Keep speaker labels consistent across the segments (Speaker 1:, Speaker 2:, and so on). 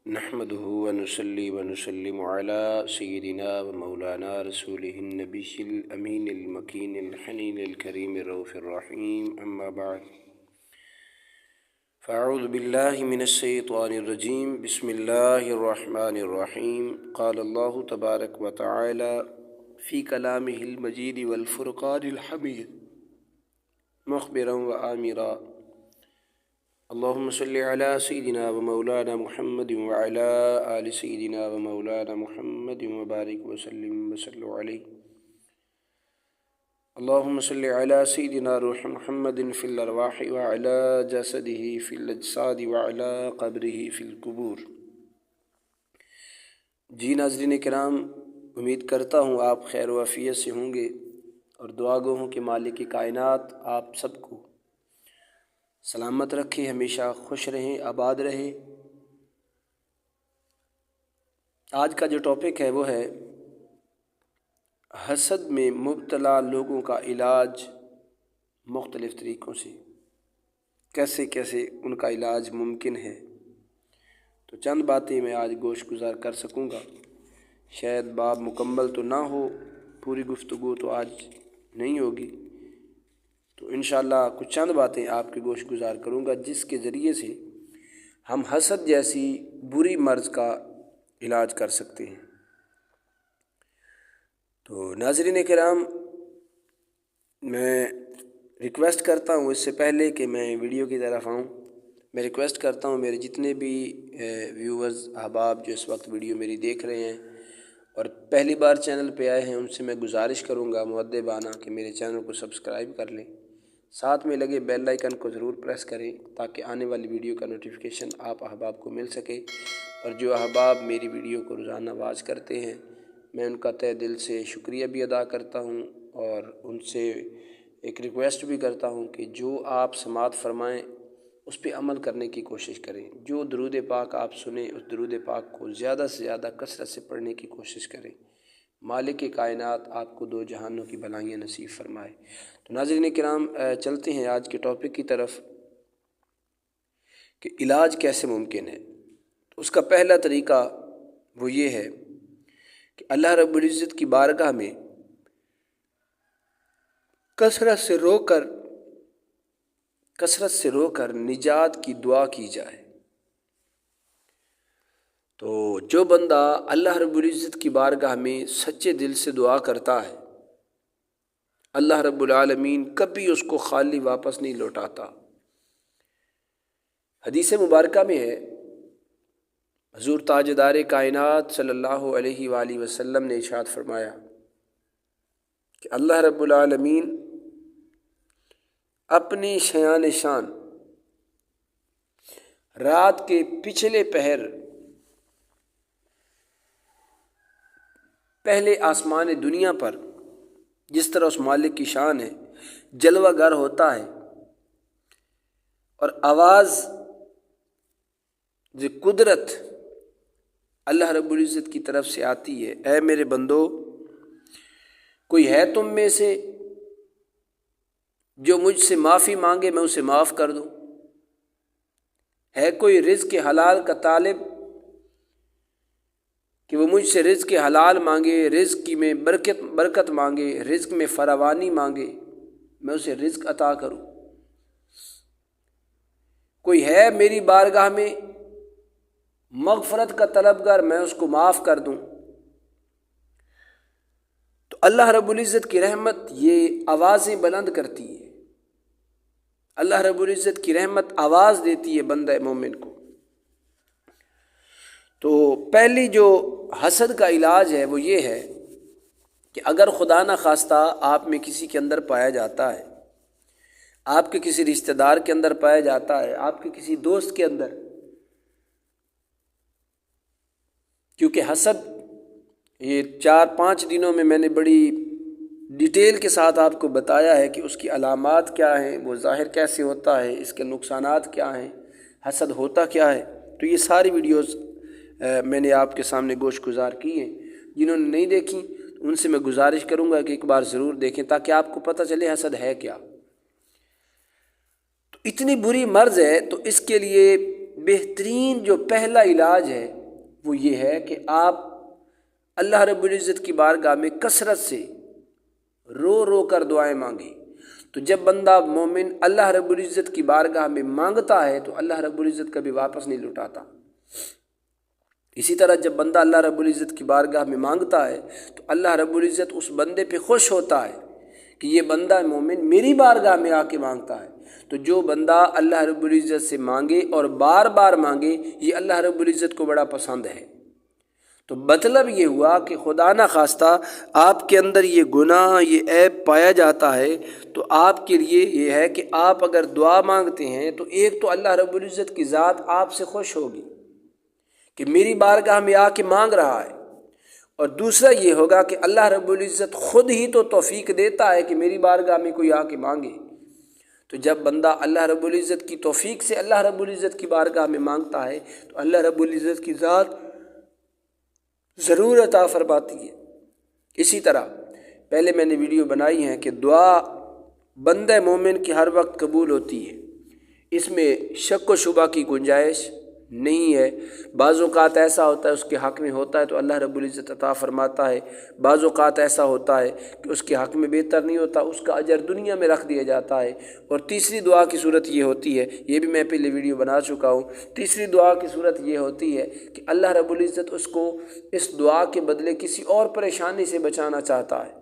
Speaker 1: نحمده ونصلي ونسلم على سيدنا ومولانا رسوله النبي الأمين المكين الحنين الكريم الرؤوف الرحيم أما بعد فأعوذ بالله من الشيطان الرجيم بسم الله الرحمن الرحيم قال الله تبارك وتعالى في كلامه المجيد والفرقان الحميد مخبرا وآمرا اللهم صل على سيدنا ومولانا محمد وعلى آل سيدنا ومولانا محمد وبارك وسلم وصلوا عليه اللهم صل على سيدنا روح محمد في الأرواح وعلى جسده في الأجساد وعلى قبره في القبور۔ جی ناظرین کرام، امید کرتا ہوں آپ خیر و عافیت سے ہوں گے اور دعا گو ہوں کہ مالک کائنات آپ سب کو سلامت رکھے، ہمیشہ خوش رہیں، آباد رہے۔ آج کا جو ٹاپک ہے وہ ہے حسد میں مبتلا لوگوں کا علاج مختلف طریقوں سے، کیسے کیسے ان کا علاج ممکن ہے۔ تو چند باتیں میں آج گوش گزار کر سکوں گا، شاید باب مکمل تو نہ ہو، پوری گفتگو تو آج نہیں ہوگی، تو انشاءاللہ کچھ چند باتیں آپ کے گوش گزار کروں گا جس کے ذریعے سے ہم حسد جیسی بری مرض کا علاج کر سکتے ہیں۔ تو ناظرین کرام، میں ریکویسٹ کرتا ہوں اس سے پہلے کہ میں ویڈیو کی طرف آؤں، میں ریکویسٹ کرتا ہوں میرے جتنے بھی ویورز احباب جو اس وقت ویڈیو میری دیکھ رہے ہیں اور پہلی بار چینل پہ آئے ہیں، ان سے میں گزارش کروں گا مؤدبانہ کہ میرے چینل کو سبسکرائب کر لیں، ساتھ میں لگے بیل آئیکن کو ضرور پریس کریں تاکہ آنے والی ویڈیو کا نوٹیفیکیشن آپ احباب کو مل سکے۔ اور جو احباب میری ویڈیو کو روزانہ واچ کرتے ہیں، میں ان کا تہ دل سے شکریہ بھی ادا کرتا ہوں اور ان سے ایک ریکویسٹ بھی کرتا ہوں کہ جو آپ سماعت فرمائیں اس پہ عمل کرنے کی کوشش کریں، جو درود پاک آپ سنیں اس درود پاک کو زیادہ سے زیادہ کثرت سے پڑھنے کی کوشش کریں۔ مالک کائنات آپ کو دو جہانوں کی بھلائیاں نصیب فرمائے۔ تو ناظرین کرام، چلتے ہیں آج کے ٹاپک کی طرف کہ علاج کیسے ممکن ہے۔ تو اس کا پہلا طریقہ وہ یہ ہے کہ اللہ رب العزت کی بارگاہ میں کثرت سے رو کر نجات کی دعا کی جائے۔ تو جو بندہ اللہ رب العزت کی بارگاہ میں سچے دل سے دعا کرتا ہے، اللہ رب العالمین کبھی اس کو خالی واپس نہیں لوٹاتا۔ حدیث مبارکہ میں ہے، حضور تاجدار کائنات صلی اللہ علیہ وآلہ وسلم نے ارشاد فرمایا کہ اللہ رب العالمین اپنی شیان شان رات کے پچھلے پہر پہلے آسمان دنیا پر جس طرح اس مالک کی شان ہے جلوہ گر ہوتا ہے اور آواز جو قدرت اللہ رب العزت کی طرف سے آتی ہے، اے میرے بندو، کوئی ہے تم میں سے جو مجھ سے معافی مانگے میں اسے معاف کر دوں؟ ہے کوئی رزق حلال کا طالب کہ وہ مجھ سے رزق حلال مانگے، رزق کی میں برکت مانگے، رزق میں فراوانی مانگے، میں اسے رزق عطا کروں؟ کوئی ہے میری بارگاہ میں مغفرت کا طلبگار، میں اس کو معاف کر دوں؟ تو اللہ رب العزت کی رحمت یہ آوازیں بلند کرتی ہے، اللہ رب العزت کی رحمت آواز دیتی ہے بندہ مومن کو۔ تو پہلی جو حسد کا علاج ہے وہ یہ ہے کہ اگر خدا نہ خواستہ آپ میں کسی کے اندر پایا جاتا ہے، آپ کے کسی رشتہ دار کے اندر پایا جاتا ہے، آپ کے کسی دوست کے اندر، کیونکہ حسد یہ 4-5 دنوں میں نے بڑی ڈیٹیل کے ساتھ آپ کو بتایا ہے کہ اس کی علامات کیا ہیں، وہ ظاہر کیسے ہوتا ہے، اس کے نقصانات کیا ہیں، حسد ہوتا کیا ہے۔ تو یہ ساری ویڈیوز میں نے آپ کے سامنے گوش گزار کی ہیں، جنہوں نے نہیں دیکھی ان سے میں گزارش کروں گا کہ ایک بار ضرور دیکھیں تاکہ آپ کو پتہ چلے حسد ہے کیا۔ تو اتنی بری مرض ہے، تو اس کے لیے بہترین جو پہلا علاج ہے وہ یہ ہے کہ آپ اللہ رب العزت کی بارگاہ میں کثرت سے رو رو کر دعائیں مانگیں۔ تو جب بندہ مومن اللہ رب العزت کی بارگاہ میں مانگتا ہے تو اللہ رب العزت کبھی واپس نہیں لوٹاتا۔ اسی طرح جب بندہ اللہ رب العزت کی بارگاہ میں مانگتا ہے تو اللہ رب العزت اس بندے پہ خوش ہوتا ہے کہ یہ بندہ مومن میری بارگاہ میں آ کے مانگتا ہے۔ تو جو بندہ اللہ رب العزت سے مانگے اور بار بار مانگے یہ اللہ رب العزت کو بڑا پسند ہے۔ تو مطلب یہ ہوا کہ خدا نہ خواستہ آپ کے اندر یہ گناہ یہ عیب پایا جاتا ہے تو آپ کے لیے یہ ہے کہ آپ اگر دعا مانگتے ہیں تو ایک تو اللہ رب العزت کی ذات آپ سے خوش ہوگی کہ میری بارگاہ میں آ کے مانگ رہا ہے، اور دوسرا یہ ہوگا کہ اللہ رب العزت خود ہی تو توفیق دیتا ہے کہ میری بارگاہ میں کوئی آ کے مانگے۔ تو جب بندہ اللہ رب العزت کی توفیق سے اللہ رب العزت کی بارگاہ میں مانگتا ہے تو اللہ رب العزت کی ذات ضرور عطا فرماتی ہے۔ اسی طرح پہلے میں نے ویڈیو بنائی ہے کہ دعا بندہ مومن کی ہر وقت قبول ہوتی ہے، اس میں شک و شبہ کی گنجائش نہیں ہے۔ بعض اوقات ایسا ہوتا ہے اس کے حق میں ہوتا ہے تو اللہ رب العزت عطا فرماتا ہے، بعض اوقات ایسا ہوتا ہے کہ اس کے حق میں بہتر نہیں ہوتا، اس کا اجر دنیا میں رکھ دیا جاتا ہے۔ اور تیسری دعا کی صورت یہ ہوتی ہے، یہ بھی میں پہلے ویڈیو بنا چکا ہوں، تیسری دعا کی صورت یہ ہوتی ہے کہ اللہ رب العزت اس کو اس دعا کے بدلے کسی اور پریشانی سے بچانا چاہتا ہے۔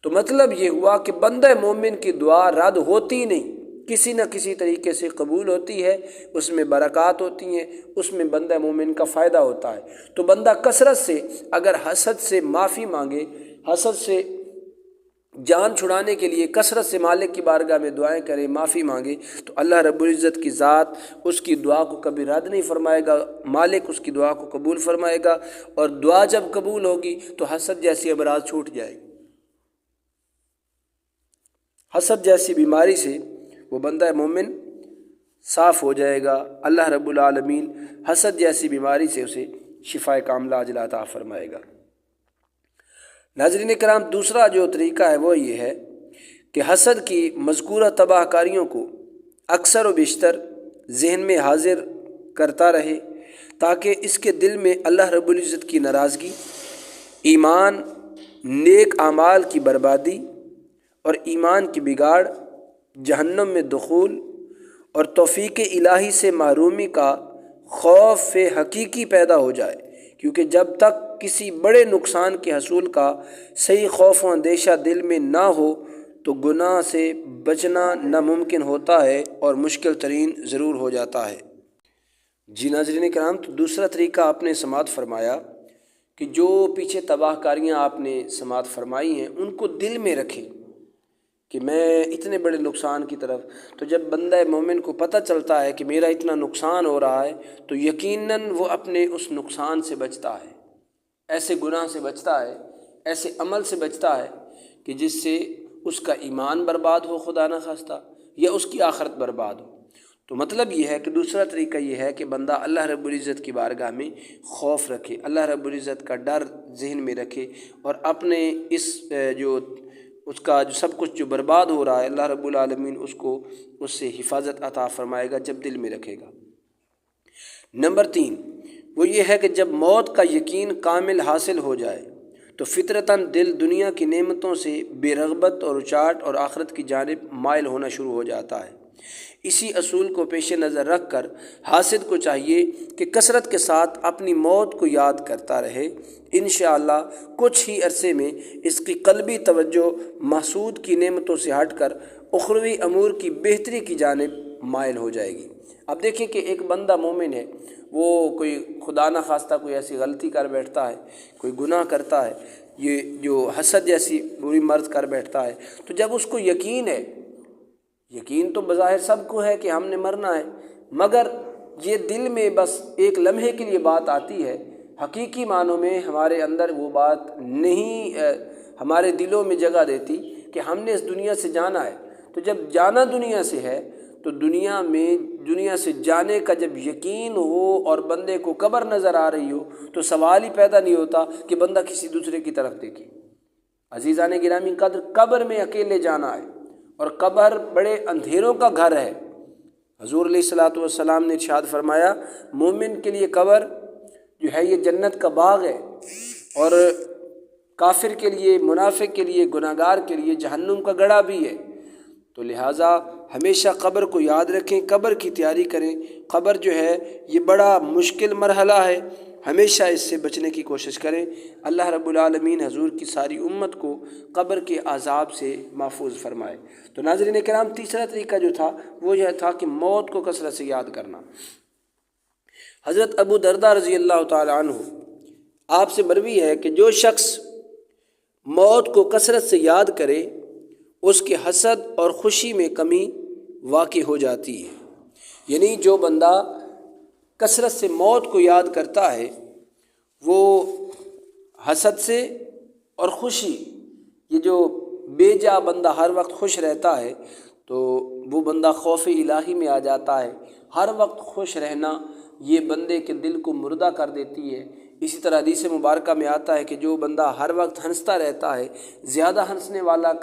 Speaker 1: تو مطلب یہ ہوا کہ بندہ مومن کی دعا رد ہوتی نہیں، کسی نہ کسی طریقے سے قبول ہوتی ہے، اس میں برکات ہوتی ہیں، اس میں بندہ مومن کا فائدہ ہوتا ہے۔ تو بندہ کثرت سے اگر حسد سے معافی مانگے، حسد سے جان چھڑانے کے لیے کثرت سے مالک کی بارگاہ میں دعائیں کرے، معافی مانگے، تو اللہ رب العزت کی ذات اس کی دعا کو کبھی رد نہیں فرمائے گا، مالک اس کی دعا کو قبول فرمائے گا، اور دعا جب قبول ہوگی تو حسد جیسی امراض چھوٹ جائے گی۔ حسد جیسی بیماری سے وہ بندہ مومن صاف ہو جائے گا، اللہ رب العالمین حسد جیسی بیماری سے اسے شفائے کاملہ عاجلہ عطا فرمائے گا۔ ناظرین کرام، دوسرا جو طریقہ ہے وہ یہ ہے کہ حسد کی مذکورہ تباہ کاریوں کو اکثر و بیشتر ذہن میں حاضر کرتا رہے تاکہ اس کے دل میں اللہ رب العزت کی ناراضگی، ایمان، نیک اعمال کی بربادی اور ایمان کی بگاڑ، جہنم میں دخول اور توفیق الہی سے محرومی کا خوف حقیقی پیدا ہو جائے، کیونکہ جب تک کسی بڑے نقصان کے حصول کا صحیح خوف و اندیشہ دل میں نہ ہو تو گناہ سے بچنا ناممکن ہوتا ہے اور مشکل ترین ضرور ہو جاتا ہے۔ جی ناظرین کرام، تو دوسرا طریقہ آپ نے سماعت فرمایا کہ جو پیچھے تباہ کاریاں آپ نے سماعت فرمائی ہیں ان کو دل میں رکھیں کہ میں اتنے بڑے نقصان کی طرف، تو جب بندہ مومن کو پتہ چلتا ہے کہ میرا اتنا نقصان ہو رہا ہے تو یقیناً وہ اپنے اس نقصان سے بچتا ہے، ایسے گناہ سے بچتا ہے، ایسے عمل سے بچتا ہے کہ جس سے اس کا ایمان برباد ہو خدا نہ خواستہ، یا اس کی آخرت برباد ہو۔ تو مطلب یہ ہے کہ دوسرا طریقہ یہ ہے کہ بندہ اللہ رب العزت کی بارگاہ میں خوف رکھے، اللہ رب العزت کا ڈر ذہن میں رکھے، اور اپنے اس کا جو سب کچھ جو برباد ہو رہا ہے اللہ رب العالمین اس کو اس سے حفاظت عطا فرمائے گا جب دل میں رکھے گا۔ نمبر 3 وہ یہ ہے کہ جب موت کا یقین کامل حاصل ہو جائے تو فطرتاً دل دنیا کی نعمتوں سے بے رغبت اور اچاٹ اور آخرت کی جانب مائل ہونا شروع ہو جاتا ہے۔ اسی اصول کو پیش نظر رکھ کر حاسد کو چاہیے کہ کثرت کے ساتھ اپنی موت کو یاد کرتا رہے، انشاءاللہ کچھ ہی عرصے میں اس کی قلبی توجہ محسود کی نعمتوں سے ہٹ کر اخروی امور کی بہتری کی جانب مائل ہو جائے گی۔ اب دیکھیں کہ ایک بندہ مومن ہے، وہ کوئی خدا نہ خواستہ کوئی ایسی غلطی کر بیٹھتا ہے، کوئی گناہ کرتا ہے، یہ جو حسد جیسی بری مرض کر بیٹھتا ہے، تو جب اس کو یقین ہے، یقین تو بظاہر سب کو ہے کہ ہم نے مرنا ہے، مگر یہ دل میں بس ایک لمحے کے لیے بات آتی ہے، حقیقی معنوں میں ہمارے اندر وہ بات نہیں ہمارے دلوں میں جگہ دیتی کہ ہم نے اس دنیا سے جانا ہے۔ تو جب جانا دنیا سے ہے تو دنیا سے جانے کا جب یقین ہو اور بندے کو قبر نظر آ رہی ہو تو سوال ہی پیدا نہیں ہوتا کہ بندہ کسی دوسرے کی طرف دیکھے۔ عزیزان گرامی قدر، قبر میں اکیلے جانا ہے، اور قبر بڑے اندھیروں کا گھر ہے، حضور علیہ الصلوۃ والسلام نے ارشاد فرمایا مومن کے لیے قبر جو ہے یہ جنت کا باغ ہے، اور کافر کے لیے، منافق کے لیے، گناہگار کے لیے جہنم کا گڑھا بھی ہے۔ تو لہٰذا ہمیشہ قبر کو یاد رکھیں، قبر کی تیاری کریں۔ قبر جو ہے یہ بڑا مشکل مرحلہ ہے، ہمیشہ اس سے بچنے کی کوشش کریں۔ اللہ رب العالمین حضور کی ساری امت کو قبر کے عذاب سے محفوظ فرمائے۔ تو ناظرین کرام، تیسرا طریقہ جو تھا وہ یہ تھا کہ موت کو کثرت سے یاد کرنا۔ حضرت ابو درداء رضی اللہ تعالی عنہ آپ سے مروی ہے کہ جو شخص موت کو کثرت سے یاد کرے اس کے حسد اور خوشی میں کمی واقع ہو جاتی ہے۔ یعنی جو بندہ کثرت سے موت کو یاد کرتا ہے وہ حسد سے اور خوشی، یہ جو بے جا بندہ ہر وقت خوش رہتا ہے تو وہ بندہ خوف الہی میں آ جاتا ہے۔ ہر وقت خوش رہنا یہ بندے کے دل کو مردہ کر دیتی ہے۔ اسی طرح حدیث مبارکہ میں آتا ہے کہ جو بندہ ہر وقت ہنستا رہتا ہے، زیادہ ہنسنے والا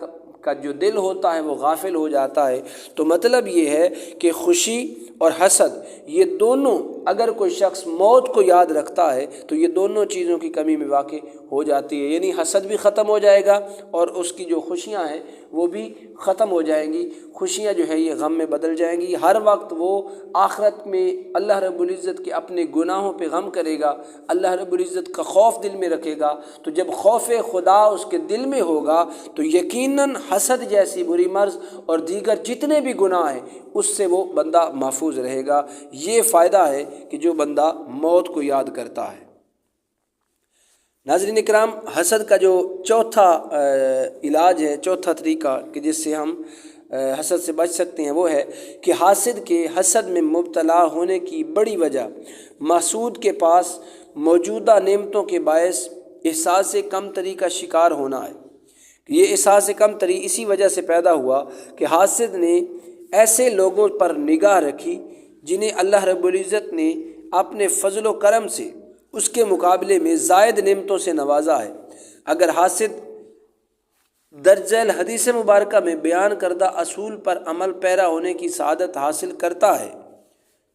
Speaker 1: کا جو دل ہوتا ہے وہ غافل ہو جاتا ہے۔ تو مطلب یہ ہے کہ خوشی اور حسد یہ دونوں اگر کوئی شخص موت کو یاد رکھتا ہے تو یہ دونوں چیزوں کی کمی میں واقع ہو جاتی ہے، یعنی حسد بھی ختم ہو جائے گا اور اس کی جو خوشیاں ہیں وہ بھی ختم ہو جائیں گی۔ خوشیاں جو ہے یہ غم میں بدل جائیں گی۔ ہر وقت وہ آخرت میں اللہ رب العزت کے اپنے گناہوں پہ غم کرے گا، اللہ رب العزت کا خوف دل میں رکھے گا۔ تو جب خوف خدا اس کے دل میں ہوگا تو یقیناً حسد جیسی بری مرض اور دیگر جتنے بھی گناہ ہیں اس سے وہ بندہ محفوظ رہے گا۔ یہ فائدہ ہے کہ جو بندہ موت کو یاد کرتا ہے۔ ناظرین اکرام، حسد کا جو چوتھا علاج ہے، چوتھا طریقہ کہ جس سے ہم حسد سے بچ سکتے ہیں وہ ہے کہ حاسد کے حسد میں مبتلا ہونے کی بڑی وجہ محسود کے پاس موجودہ نعمتوں کے باعث احساس کمتری کا شکار ہونا ہے۔ یہ احساس کمتری اسی وجہ سے پیدا ہوا کہ حاسد نے ایسے لوگوں پر نگاہ رکھی جنہیں اللہ رب العزت نے اپنے فضل و کرم سے اس کے مقابلے میں زائد نعمتوں سے نوازا ہے۔ اگر حاسد درج ذیل حدیث مبارکہ میں بیان کردہ اصول پر عمل پیرا ہونے کی سعادت حاصل کرتا ہے،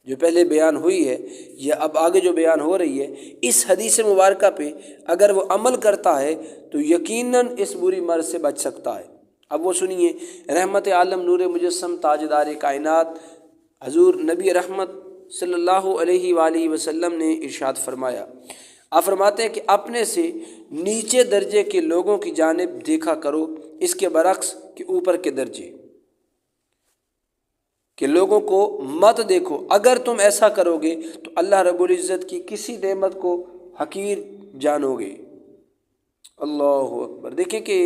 Speaker 1: جو پہلے بیان ہوئی ہے یا اب آگے جو بیان ہو رہی ہے، اس حدیث مبارکہ پہ اگر وہ عمل کرتا ہے تو یقیناً اس بری مرض سے بچ سکتا ہے۔ اب وہ سنیے، رحمت عالم نور مجسم تاجدار کائنات حضور نبی رحمت صلی اللہ علیہ وآلہ وسلم نے ارشاد فرمایا، آپ فرماتے ہیں کہ اپنے سے نیچے درجے کے لوگوں کی جانب دیکھا کرو، اس کے برعکس کہ اوپر کے درجے کہ لوگوں کو مت دیکھو۔ اگر تم ایسا کرو گے تو اللہ رب العزت کی کسی نعمت کو حقیر جانو گے۔ اللہ اکبر۔ دیکھیں کہ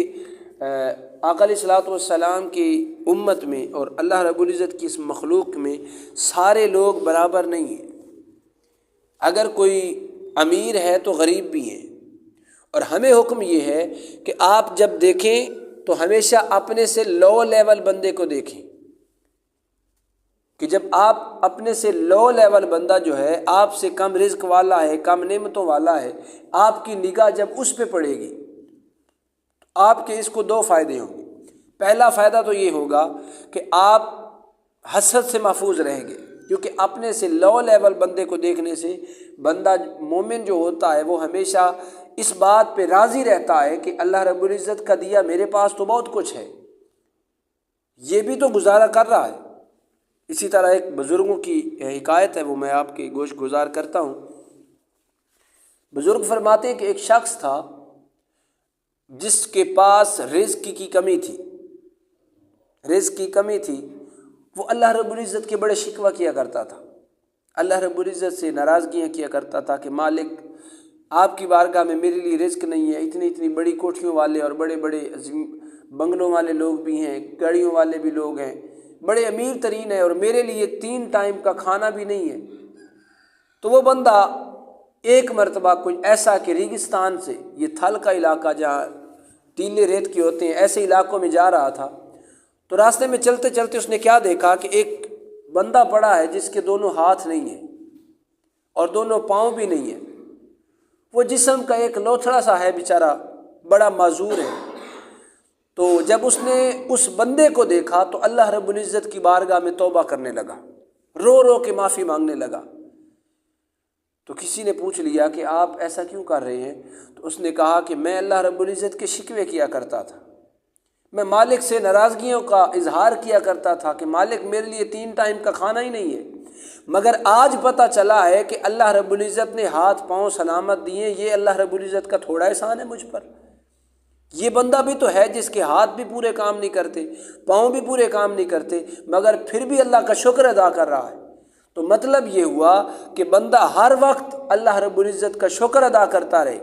Speaker 1: آقا علیہ الصلوۃ والسلام کی امت میں اور اللہ رب العزت کی اس مخلوق میں سارے لوگ برابر نہیں ہیں۔ اگر کوئی امیر ہے تو غریب بھی ہیں، اور ہمیں حکم یہ ہے کہ آپ جب دیکھیں تو ہمیشہ اپنے سے لو لیول بندے کو دیکھیں، کہ جب آپ اپنے سے لو لیول بندہ جو ہے، آپ سے کم رزق والا ہے، کم نعمتوں والا ہے، آپ کی نگاہ جب اس پہ پڑے گی تو آپ کے اس کو دو فائدے ہوں گے۔ پہلا فائدہ تو یہ ہوگا کہ آپ حسد سے محفوظ رہیں گے، کیونکہ اپنے سے لو لیول بندے کو دیکھنے سے بندہ مومن جو ہوتا ہے وہ ہمیشہ اس بات پہ راضی رہتا ہے کہ اللہ رب العزت کا دیا میرے پاس تو بہت کچھ ہے، یہ بھی تو گزارا کر رہا ہے۔ اسی طرح ایک بزرگوں کی حکایت ہے، وہ میں آپ کے گوش گزار کرتا ہوں۔ بزرگ فرماتے ہیں کہ ایک شخص تھا جس کے پاس رزق کی کمی تھی، وہ اللہ رب العزت کے بڑے شکوہ کیا کرتا تھا، اللہ رب العزت سے ناراضگیاں کیا کرتا تھا کہ مالک آپ کی بارگاہ میں میرے لیے رزق نہیں ہے، اتنی بڑی کوٹھیوں والے اور بڑے بڑے عظیم بنگلوں والے لوگ بھی ہیں، گاڑیوں والے بھی لوگ ہیں، بڑے امیر ترین ہیں، اور میرے لیے 3 ٹائم کا کھانا بھی نہیں ہے۔ تو وہ بندہ ایک مرتبہ کوئی ایسا کہ ریگستان سے، یہ تھل کا علاقہ جہاں ٹیلے ریت کے ہوتے ہیں، ایسے علاقوں میں جا رہا تھا، تو راستے میں چلتے چلتے اس نے کیا دیکھا کہ ایک بندہ پڑا ہے جس کے دونوں ہاتھ نہیں ہیں اور دونوں پاؤں بھی نہیں ہیں، وہ جسم کا ایک لوتھڑا سا ہے بیچارہ، بڑا معذور ہے۔ تو جب اس نے اس بندے کو دیکھا تو اللہ رب العزت کی بارگاہ میں توبہ کرنے لگا، رو رو کے معافی مانگنے لگا۔ تو کسی نے پوچھ لیا کہ آپ ایسا کیوں کر رہے ہیں؟ تو اس نے کہا کہ میں اللہ رب العزت کے شکوے کیا کرتا تھا، میں مالک سے ناراضگیوں کا اظہار کیا کرتا تھا کہ مالک میرے لیے 3 ٹائم کا کھانا ہی نہیں ہے، مگر آج پتہ چلا ہے کہ اللہ رب العزت نے ہاتھ پاؤں سلامت دیے، یہ اللہ رب العزت کا تھوڑا احسان ہے مجھ پر۔ یہ بندہ بھی تو ہے جس کے ہاتھ بھی پورے کام نہیں کرتے، پاؤں بھی پورے کام نہیں کرتے، مگر پھر بھی اللہ کا شکر ادا کر رہا ہے۔ تو مطلب یہ ہوا کہ بندہ ہر وقت اللہ رب العزت کا شکر ادا کرتا رہے۔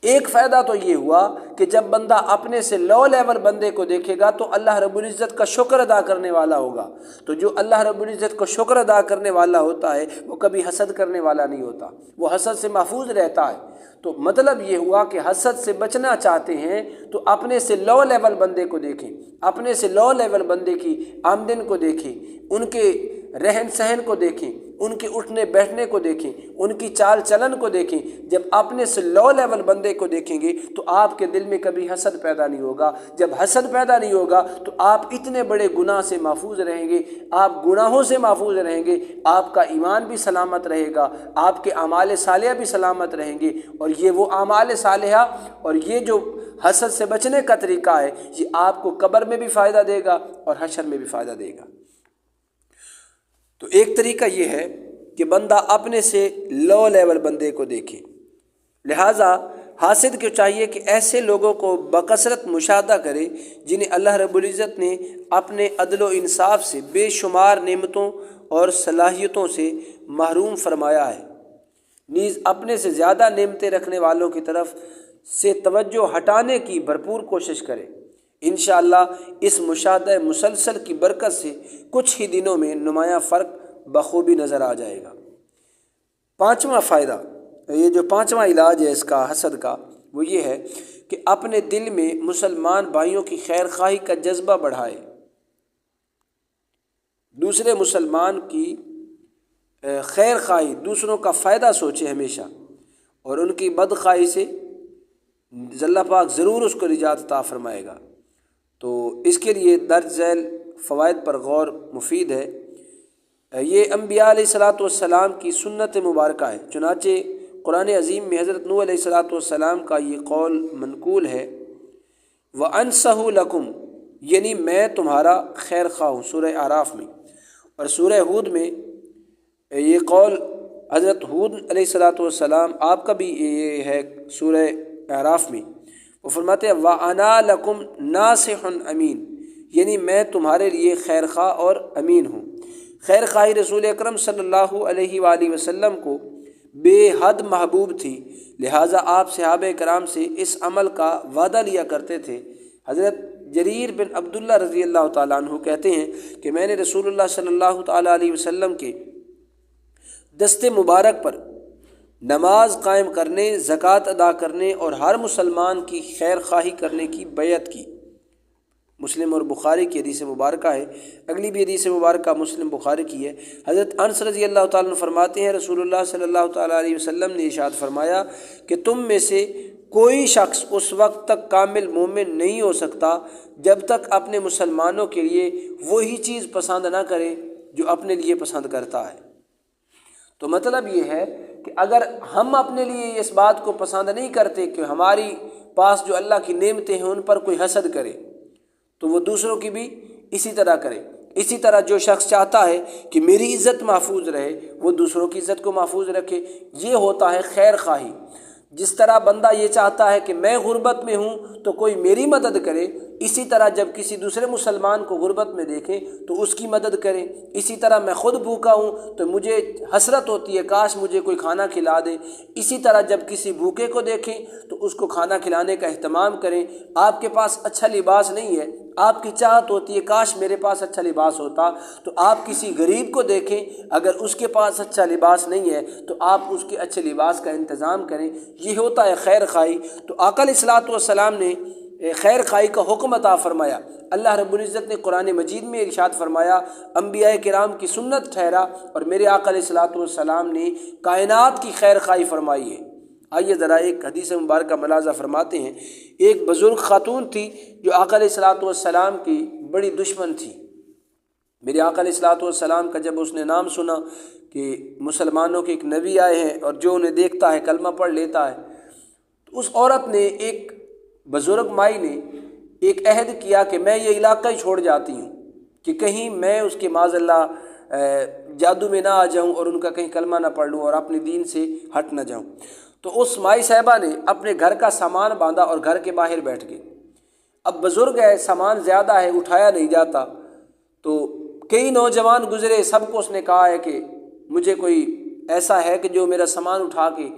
Speaker 1: ایک فائدہ تو یہ ہوا کہ جب بندہ اپنے سے لو لیول بندے کو دیکھے گا تو اللہ رب العزت کا شکر ادا کرنے والا ہوگا، تو جو اللہ رب العزت کو شکر ادا کرنے والا ہوتا ہے وہ کبھی حسد کرنے والا نہیں ہوتا، وہ حسد سے محفوظ رہتا ہے۔ تو مطلب یہ ہوا کہ حسد سے بچنا چاہتے ہیں تو اپنے سے لو لیول بندے کو دیکھیں، اپنے سے لو لیول بندے کی آمدن کو دیکھیں، ان کے رہن سہن کو دیکھیں، ان کے اٹھنے بیٹھنے کو دیکھیں، ان کی چال چلن کو دیکھیں۔ جب اپنے سے لو لیول بندے کو دیکھیں گے تو آپ کے دل میں کبھی حسد پیدا نہیں ہوگا۔ جب حسد پیدا نہیں ہوگا تو آپ اتنے بڑے گناہ سے محفوظ رہیں گے، آپ گناہوں سے محفوظ رہیں گے، آپ کا ایمان بھی سلامت رہے گا، آپ کے اعمال صالحہ بھی سلامت رہیں گے، اور یہ وہ اعمال صالحہ اور یہ جو حسد سے بچنے کا طریقہ ہے یہ آپ کو قبر میں بھی فائدہ دے گا اور حشر میں بھی فائدہ دے گا۔ تو ایک طریقہ یہ ہے کہ بندہ اپنے سے لو لیول بندے کو دیکھے، لہٰذا حاسد کو چاہیے کہ ایسے لوگوں کو بکثرت مشاہدہ کرے جنہیں اللہ رب العزت نے اپنے عدل و انصاف سے بے شمار نعمتوں اور صلاحیتوں سے محروم فرمایا ہے، نیز اپنے سے زیادہ نعمتیں رکھنے والوں کی طرف سے توجہ ہٹانے کی بھرپور کوشش کرے۔ انشاءاللہ اس مشاہدہ مسلسل کی برکت سے کچھ ہی دنوں میں نمایاں فرق بخوبی نظر آ جائے گا۔ 5واں فائدہ، یہ جو 5واں علاج ہے اس کا حسد کا، وہ یہ ہے کہ اپنے دل میں مسلمان بھائیوں کی خیر خواہی کا جذبہ بڑھائے، دوسرے مسلمان کی خیر خواہی، دوسروں کا فائدہ سوچے ہمیشہ، اور ان کی بدخواہی سے اللہ پاک ضرور اس کو نجات عطا فرمائے گا۔ تو اس کے لیے درج ذیل فوائد پر غور مفید ہے۔ یہ انبیاء علیہ الصلاۃ والسلام کی سنت مبارکہ ہے، چنانچہ قرآن عظیم میں حضرت نوح علیہ الصلاۃ والسلام کا یہ قول منقول ہے، وَأَنْصَحُ لَكُمْ، یعنی میں تمہارا خیر خواہ ہوں، سورہ اعراف میں۔ اور سورہ ہود میں یہ قول حضرت ہود علیہ الصلاۃ والسلام آپ کا بھی یہ ہے سورہ اعراف میں، وہ فرماتے ہیں وَأَنَا لَكُمْ نَاصِحٌ امین، یعنی میں تمہارے لیے خیر خواہ اور امین ہوں۔ خیر خواہی رسول اکرم صلی اللہ علیہ وآلہ وسلم کو بے حد محبوب تھی، لہٰذا آپ صحابہ کرام سے اس عمل کا وعدہ لیا کرتے تھے۔ حضرت جریر بن عبداللہ رضی اللہ تعالیٰ عنہ کہتے ہیں کہ میں نے رسول اللہ صلی اللہ تعالیٰ علیہ وسلم کے دست مبارک پر نماز قائم کرنے، زکوٰۃ ادا کرنے اور ہر مسلمان کی خیر خواہی کرنے کی بیعت کی۔ مسلم اور بخاری کی حدیث مبارکہ ہے، اگلی بھی حدیث مبارکہ مسلم بخاری کی ہے۔ حضرت انس رضی اللہ تعالیٰ عنہ فرماتے ہیں رسول اللہ صلی اللہ تعالیٰ علیہ وسلم نے ارشاد فرمایا کہ تم میں سے کوئی شخص اس وقت تک کامل مومن نہیں ہو سکتا جب تک اپنے مسلمانوں کے لیے وہی چیز پسند نہ کرے جو اپنے لیے پسند کرتا ہے۔ تو مطلب یہ ہے کہ اگر ہم اپنے لیے اس بات کو پسند نہیں کرتے کہ ہماری پاس جو اللہ کی نعمتیں ہیں ان پر کوئی حسد کرے، تو وہ دوسروں کی بھی اسی طرح کرے۔ اسی طرح جو شخص چاہتا ہے کہ میری عزت محفوظ رہے وہ دوسروں کی عزت کو محفوظ رکھے، یہ ہوتا ہے خیر خواہی۔ جس طرح بندہ یہ چاہتا ہے کہ میں غربت میں ہوں تو کوئی میری مدد کرے، اسی طرح جب کسی دوسرے مسلمان کو غربت میں دیکھیں تو اس کی مدد کریں۔ اسی طرح میں خود بھوکا ہوں تو مجھے حسرت ہوتی ہے کاش مجھے کوئی کھانا کھلا دے، اسی طرح جب کسی بھوکے کو دیکھیں تو اس کو کھانا کھلانے کا اہتمام کریں۔ آپ کے پاس اچھا لباس نہیں ہے، آپ کی چاہت ہوتی ہے کاش میرے پاس اچھا لباس ہوتا، تو آپ کسی غریب کو دیکھیں، اگر اس کے پاس اچھا لباس نہیں ہے تو آپ اس کے اچھے لباس کا انتظام کریں۔ یہ ہوتا ہے خیر خواہی۔ تو آقا علیہ الصلوۃ والسلام نے خیر خواہی کا حکم عطا فرمایا۔ اللہ رب العزت نے قرآن مجید میں ارشاد فرمایا انبیاء کرام کی سنت ٹھہرا، اور میرے آقا علیہ الصلوۃ والسلام نے کائنات کی خیر خواہی فرمائی ہے۔ آئیے ذرا ایک حدیث مبارکہ ملاحظہ فرماتے ہیں۔ ایک بزرگ خاتون تھی جو آقا علیہ الصلوۃ والسلام کی بڑی دشمن تھی، میرے آقا علیہ الصلوۃ والسلام کا جب اس نے نام سنا کہ مسلمانوں کے ایک نبی آئے ہیں اور جو انہیں دیکھتا ہے کلمہ پڑھ لیتا ہے، تو اس عورت نے، ایک بزرگ مائی نے ایک عہد کیا کہ میں یہ علاقہ ہی چھوڑ جاتی ہوں کہ کہیں میں اس کے معاذ اللہ جادو میں نہ آ جاؤں اور ان کا کہیں کلمہ نہ پڑھ لوں اور اپنے دین سے ہٹ نہ جاؤں۔ تو اس مائی صاحبہ نے اپنے گھر کا سامان باندھا اور گھر کے باہر بیٹھ گئی۔ اب بزرگ ہے، سامان زیادہ ہے، اٹھایا نہیں جاتا، تو کئی نوجوان گزرے، سب کو اس نے کہا ہے کہ مجھے کوئی ایسا ہے کہ جو میرا سامان اٹھا کے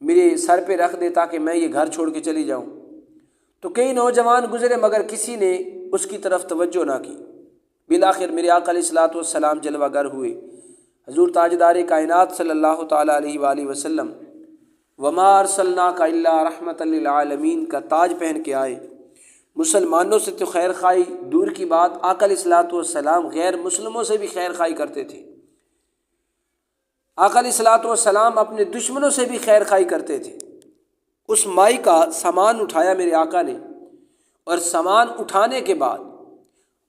Speaker 1: میرے سر پہ رکھ دے تاکہ میں یہ گھر چھوڑ کے چلی جاؤں۔ تو کئی نوجوان گزرے مگر کسی نے اس کی طرف توجہ نہ کی۔ بالآخر میرے آقا علیہ الصلوۃ والسلام جلوہ گر ہوئے، حضور تاجدار کائنات صلی اللہ تعالیٰ علیہ وآلہ وسلم وما ارسلناک الا رحمۃ للعالمین کا تاج پہن کے آئے۔ مسلمانوں سے تو خیر خواہی دور کی بات، آقا علیہ الصلوۃ والسلام غیر مسلموں سے بھی خیر خواہی کرتے تھے۔ آقا علیہ الصلوۃ والسلام اپنے دشمنوں سے بھی خیر خواہی کرتے تھے۔ اس مائی کا سامان اٹھایا میرے آقا نے، اور سامان اٹھانے کے بعد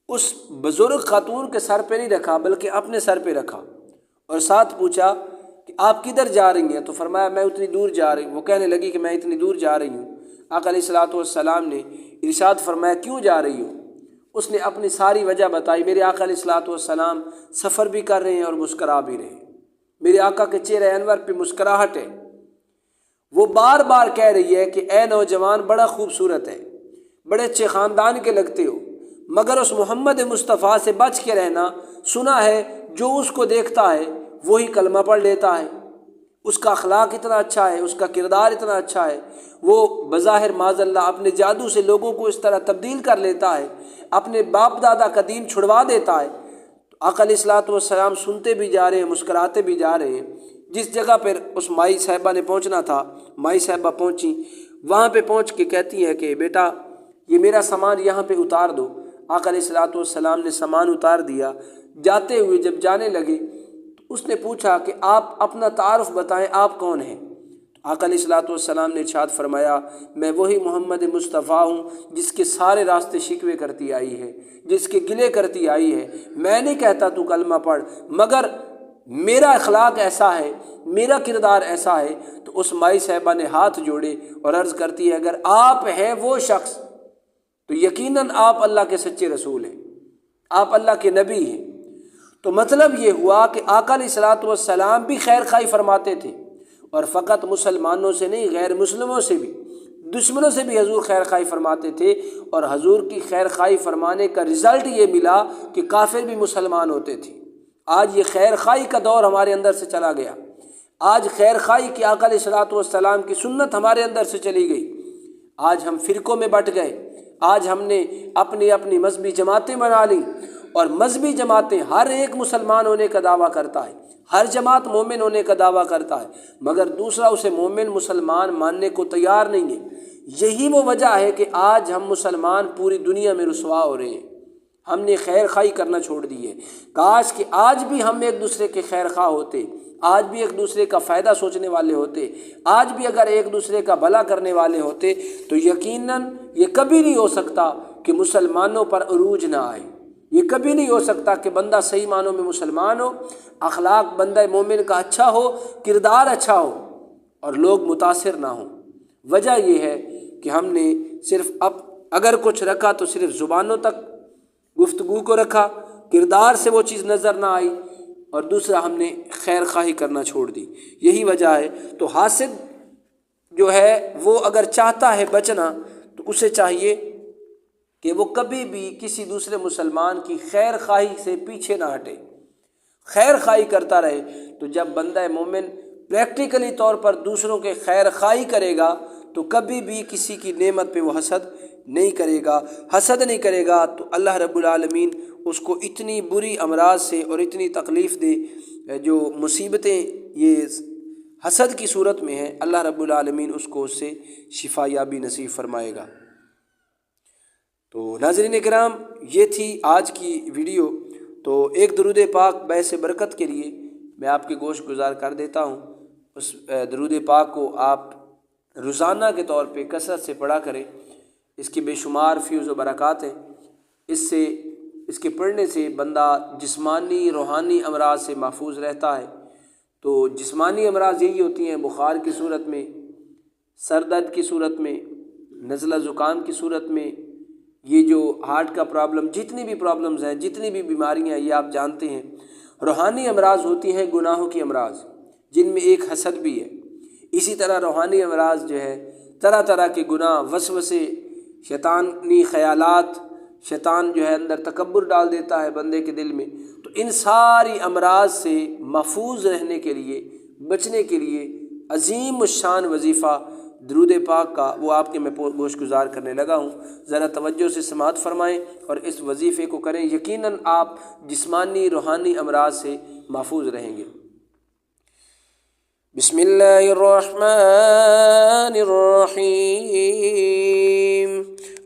Speaker 1: اس بزرگ خاتون کے سر پہ نہیں رکھا بلکہ اپنے سر پہ رکھا، اور ساتھ پوچھا کہ آپ کدھر جا رہی ہیں؟ تو فرمایا میں اتنی دور جا رہی ہوں۔ وہ کہنے لگی کہ میں اتنی دور جا رہی ہوں۔ آقا علیہ الصلوۃ والسلام نے ارشاد فرمایا کیوں جا رہی ہو؟ اس نے اپنی ساری وجہ بتائی۔ میرے آقا علیہ الصلوۃ والسلام سفر بھی کر رہے ہیں اور مسکرا بھی رہے ہیں۔ میرے آقا کے چہرے انور پہ مسکراہٹ ہے۔ وہ بار بار کہہ رہی ہے کہ اے نوجوان، بڑا خوبصورت ہے، بڑے اچھے خاندان کے لگتے ہو، مگر اس محمد مصطفیٰ سے بچ کے رہنا۔ سنا ہے جو اس کو دیکھتا ہے وہی کلمہ پڑھ لیتا ہے، اس کا اخلاق اتنا اچھا ہے، اس کا کردار اتنا اچھا ہے، وہ بظاہر معاذ اللہ اپنے جادو سے لوگوں کو اس طرح تبدیل کر لیتا ہے، اپنے باپ دادا کا دین چھڑوا دیتا ہے۔ تو آقا علیہ الصلوۃ والسلام سنتے بھی جا رہے ہیں، مسکراتے بھی جا رہے ہیں۔ جس جگہ پر اس مائی صاحبہ نے پہنچنا تھا، مائی صاحبہ پہنچی، وہاں پہ پہنچ کے کہتی ہے کہ بیٹا یہ میرا سامان یہاں پہ اتار دو۔ آقا علیہ الصلوۃ والسلام نے سامان اتار دیا۔ جاتے ہوئے جب جانے لگے تو اس نے پوچھا کہ آپ اپنا تعارف بتائیں، آپ کون ہیں؟ آقا علیہ الصلوۃ والسلام نے ارشاد فرمایا میں وہی محمد مصطفیٰ ہوں جس کے سارے راستے شکوے کرتی آئی ہے، جس کے گلے کرتی آئی ہے۔ میں نہیں کہتا تو کلمہ پڑھ، مگر میرا اخلاق ایسا ہے، میرا کردار ایسا ہے۔ تو اس مائی صاحبہ نے ہاتھ جوڑے اور عرض کرتی ہے اگر آپ ہیں وہ شخص تو یقیناً آپ اللہ کے سچے رسول ہیں، آپ اللہ کے نبی ہیں۔ تو مطلب یہ ہوا کہ آقا علیہ الصلوۃ والسلام بھی خیر خواہی فرماتے تھے، اور فقط مسلمانوں سے نہیں، غیر مسلموں سے بھی، دشمنوں سے بھی حضور خیر خواہی فرماتے تھے۔ اور حضور کی خیر خواہی فرمانے کا رزلٹ یہ ملا کہ کافر بھی مسلمان ہوتے تھے۔ آج یہ خیر خواہی کا دور ہمارے اندر سے چلا گیا۔ آج خیر خواہی کی آقا علیہ الصلوۃ والسلام کی سنت ہمارے اندر سے چلی گئی۔ آج ہم فرقوں میں بٹ گئے، آج ہم نے اپنی اپنی مذہبی جماعتیں بنا لیں، اور مذہبی جماعتیں ہر ایک مسلمان ہونے کا دعویٰ کرتا ہے، ہر جماعت مومن ہونے کا دعویٰ کرتا ہے، مگر دوسرا اسے مومن مسلمان ماننے کو تیار نہیں ہے۔ یہی وہ وجہ ہے کہ آج ہم مسلمان پوری دنیا میں رسوا ہو رہے ہیں۔ ہم نے خیر خواہی کرنا چھوڑ دی ہے۔ کاش کہ آج بھی ہم ایک دوسرے کے خیر خواہ ہوتے، آج بھی ایک دوسرے کا فائدہ سوچنے والے ہوتے، آج بھی اگر ایک دوسرے کا بھلا کرنے والے ہوتے تو یقیناً یہ کبھی نہیں ہو سکتا کہ مسلمانوں پر عروج نہ آئے۔ یہ کبھی نہیں ہو سکتا کہ بندہ صحیح معنوں میں مسلمان ہو، اخلاق بندہ مومن کا اچھا ہو، کردار اچھا ہو، اور لوگ متاثر نہ ہوں۔ وجہ یہ ہے کہ ہم نے صرف اگر کچھ رکھا تو صرف زبانوں تک گفتگو کو رکھا، کردار سے وہ چیز نظر نہ آئی، اور دوسرا ہم نے خیر خواہی کرنا چھوڑ دی۔ یہی وجہ ہے۔ تو حاسد جو ہے وہ اگر چاہتا ہے بچنا تو اسے چاہیے کہ وہ کبھی بھی کسی دوسرے مسلمان کی خیر خواہی سے پیچھے نہ ہٹے، خیر خواہی کرتا رہے۔ تو جب بندہ مومن پریکٹیکلی طور پر دوسروں کے خیر خواہی کرے گا تو کبھی بھی کسی کی نعمت پہ وہ حسد نہیں کرے گا۔ حسد نہیں کرے گا تو اللہ رب العالمین اس کو اتنی بری امراض سے اور اتنی تکلیف دے، جو مصیبتیں یہ حسد کی صورت میں ہیں، اللہ رب العالمین اس کو اس سے شفا یابی نصیب فرمائے گا۔ تو ناظرین کرام، یہ تھی آج کی ویڈیو۔ تو ایک درود پاک باعث برکت کے لیے میں آپ کے گوش گزار کر دیتا ہوں۔ اس درود پاک کو آپ روزانہ کے طور پہ کثرت سے پڑھا کریں۔ اس کی بے شمار فیوز و برکات ہیں۔ اس سے اس کے پڑھنے سے بندہ جسمانی روحانی امراض سے محفوظ رہتا ہے۔ تو جسمانی امراض یہی ہوتی ہیں، بخار کی صورت میں، سر درد کی صورت میں، نزلہ زکام کی صورت میں، یہ جو ہارٹ کا پرابلم، جتنی بھی پرابلمز ہیں، جتنی بھی بیماریاں ہیں، یہ آپ جانتے ہیں۔ روحانی امراض ہوتی ہیں گناہوں کی امراض، جن میں ایک حسد بھی ہے۔ اسی طرح روحانی امراض جو ہے طرح طرح کے گناہ، وسوسے، شیطانی خیالات، شیطان جو ہے اندر تکبر ڈال دیتا ہے بندے کے دل میں۔ تو ان ساری امراض سے محفوظ رہنے کے لیے، بچنے کے لیے عظیم الشان وظیفہ درود پاک کا، وہ آپ کے میں گوش گزار کرنے لگا ہوں۔ ذرا توجہ سے سماعت فرمائیں اور اس وظیفے کو کریں، یقیناً آپ جسمانی روحانی امراض سے محفوظ رہیں گے۔ بسم اللہ الرحمن الرحیم،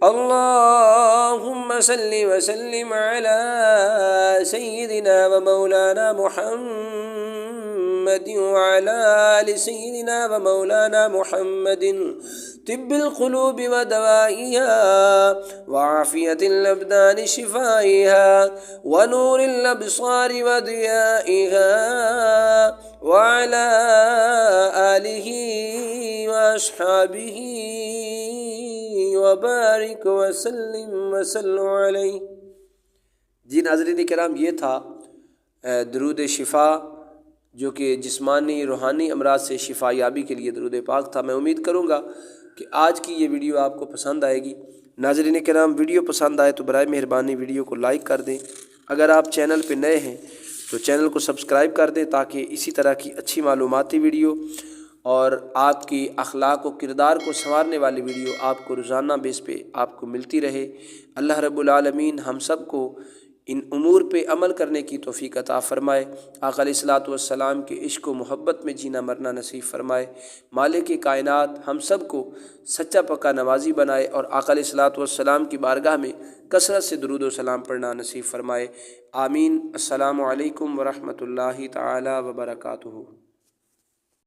Speaker 1: اللہم صلی وسلم علی سیدنا و مولانا محمد وعلی آل سیدنا و مولانا محمد، طب القلوب ودوائها وعافیت الابدان شفائها ونور الابصار وضیائها وعلى آلہ واصحابہ وبارک وسلم وسلم علیہ۔ جی ناظرین کرام، یہ تھا درود شفا، جو کہ جسمانی روحانی امراض سے شفا یابی کے لیے درود پاک تھا۔ میں امید کروں گا کہ آج کی یہ ویڈیو آپ کو پسند آئے گی۔ ناظرین کرام، ویڈیو پسند آئے تو برائے مہربانی ویڈیو کو لائک کر دیں۔ اگر آپ چینل پہ نئے ہیں تو چینل کو سبسکرائب کر دیں، تاکہ اسی طرح کی اچھی معلوماتی ویڈیو اور آپ کی اخلاق و کردار کو سنوارنے والی ویڈیو آپ کو روزانہ بیس پہ آپ کو ملتی رہے۔ اللہ رب العالمین ہم سب کو ان امور پہ عمل کرنے کی توفیق عطا فرمائے۔ آقا علیہ الصلوۃ والسلام کے عشق و محبت میں جینا مرنا نصیب فرمائے۔ مالک کائنات ہم سب کو سچا پکا نمازی بنائے، اور آقا علیہ الصلوۃ والسلام کی بارگاہ میں کثرت سے درود و سلام پڑھنا نصیب فرمائے۔ آمین۔ السلام علیکم ورحمۃ اللہ تعالی وبرکاتہ۔